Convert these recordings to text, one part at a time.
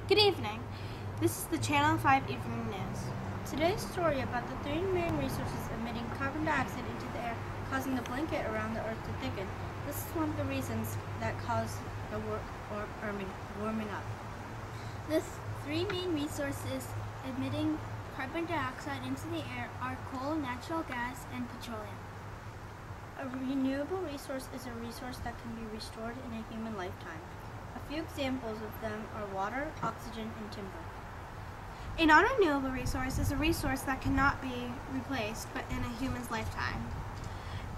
Good evening. This is the Channel 5 Evening News. Today's story about the three main resources emitting carbon dioxide into the air, causing the blanket around the Earth to thicken. This is one of the reasons that cause the warming up. The three main resources emitting carbon dioxide into the air are coal, natural gas, and petroleum. A renewable resource is a resource that can be restored in a human lifetime. A few examples of them are water, oxygen, and timber. A non-renewable resource is a resource that cannot be replaced but in a human's lifetime.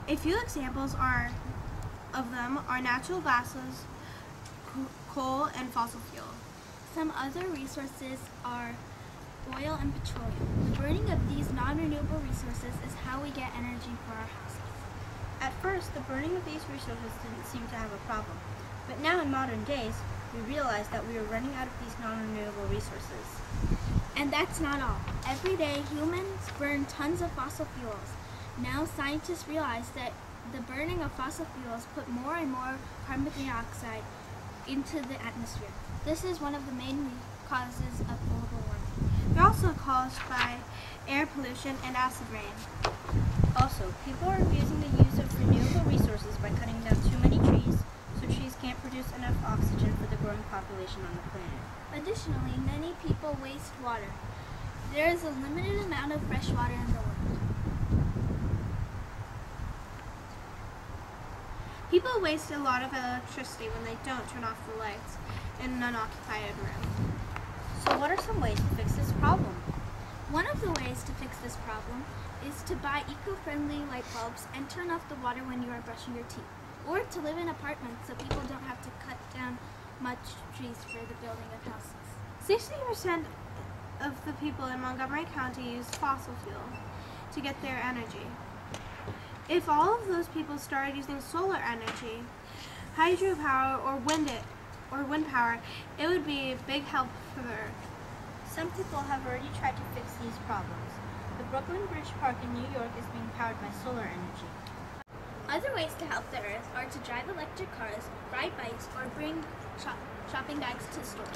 A few examples of them are natural gases, coal, and fossil fuel. Some other resources are oil and petroleum. The burning of these non-renewable resources is how we get energy for our houses. At first, the burning of these resources didn't seem to have a problem. But now in modern days, we realize that we are running out of these non-renewable resources. And that's not all. Every day, humans burn tons of fossil fuels. Now scientists realize that the burning of fossil fuels put more and more carbon dioxide into the atmosphere. This is one of the main causes of global warming. They're also caused by air pollution and acid rain. Also, people are abusing the use of renewable resources by cutting down too many trees, so trees can't produce enough oxygen for the growing population on the planet. Additionally, many people waste water. There is a limited amount of fresh water in the world. People waste a lot of electricity when they don't turn off the lights in an unoccupied room. So what are some ways to fix this problem? One of the ways to fix this problem is to buy eco-friendly light bulbs and turn off the water when you are brushing your teeth, or to live in apartments so people don't have to cut down much trees for the building of houses. 60% of the people in Montgomery County use fossil fuel to get their energy. If all of those people started using solar energy, hydropower, or wind power, it would be a big help for the Earth. Some people have already tried to fix these problems. The Brooklyn Bridge Park in New York is being powered by solar energy. Other ways to help the Earth are to drive electric cars, ride bikes, or bring shopping bags to stores.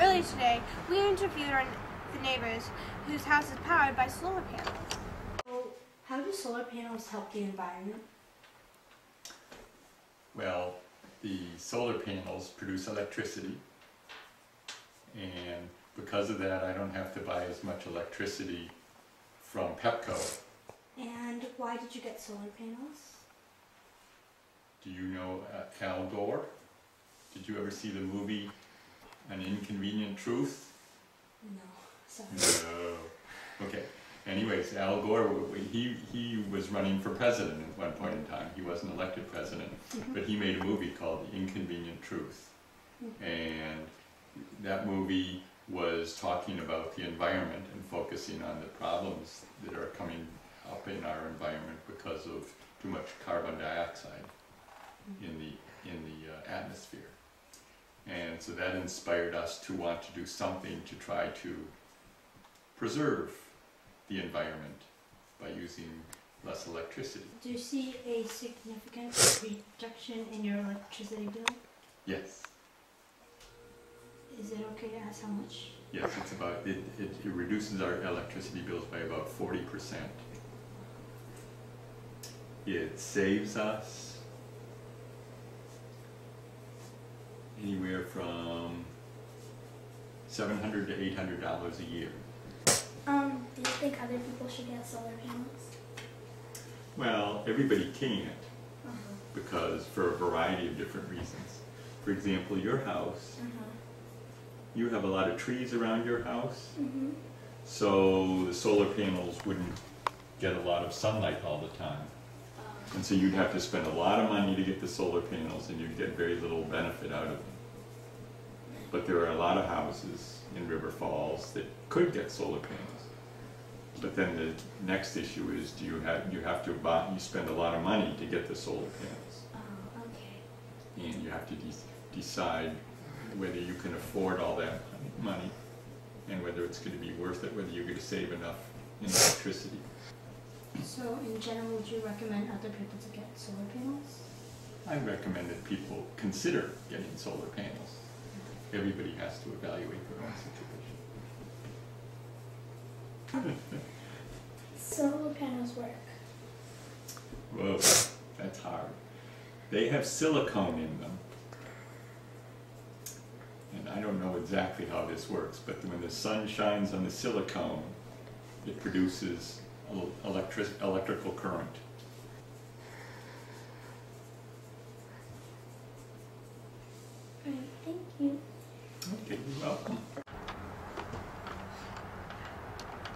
Earlier today, we interviewed the neighbors whose house is powered by solar panels. So, how do solar panels help the environment? Well, the solar panels produce electricity, and because of that I don't have to buy as much electricity from Pepco. And why did you get solar panels? Do you know Al Gore? Did you ever see the movie An Inconvenient Truth? No, sorry. No. Okay. Anyways, Al Gore, he was running for president at one point in time. He wasn't elected president, but he made a movie called The Inconvenient Truth. And that movie was talking about the environment and focusing on the problems that are coming up in our environment because of too much carbon dioxide in the atmosphere. And so that inspired us to want to do something to try to preserve the environment by using less electricity. Do you see a significant reduction in your electricity bill? Yes. Is it okay to ask how much? Yes, it's about, it reduces our electricity bills by about 40%. It saves us anywhere from $700 to $800 a year. Do you think other people should get solar panels? Well, everybody can't, because for a variety of different reasons. For example, your house, you have a lot of trees around your house, so the solar panels wouldn't get a lot of sunlight all the time. And so you'd have to spend a lot of money to get the solar panels, and you'd get very little benefit out of them. But there are a lot of houses in River Falls that could get solar panels. But then the next issue is, you spend a lot of money to get the solar panels. Oh, okay. And you have to decide whether you can afford all that money and whether it's going to be worth it, whether you're going to save enough in electricity. So, in general, would you recommend other people to get solar panels? I recommend that people consider getting solar panels. everybody has to evaluate their own situation. Solar panels work. Whoa, that's hard. They have silicone in them. And I don't know exactly how this works, but when the sun shines on the silicone, it produces electrical current. Alright, thank you. Okay, you're welcome.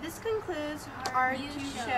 This concludes our youth show.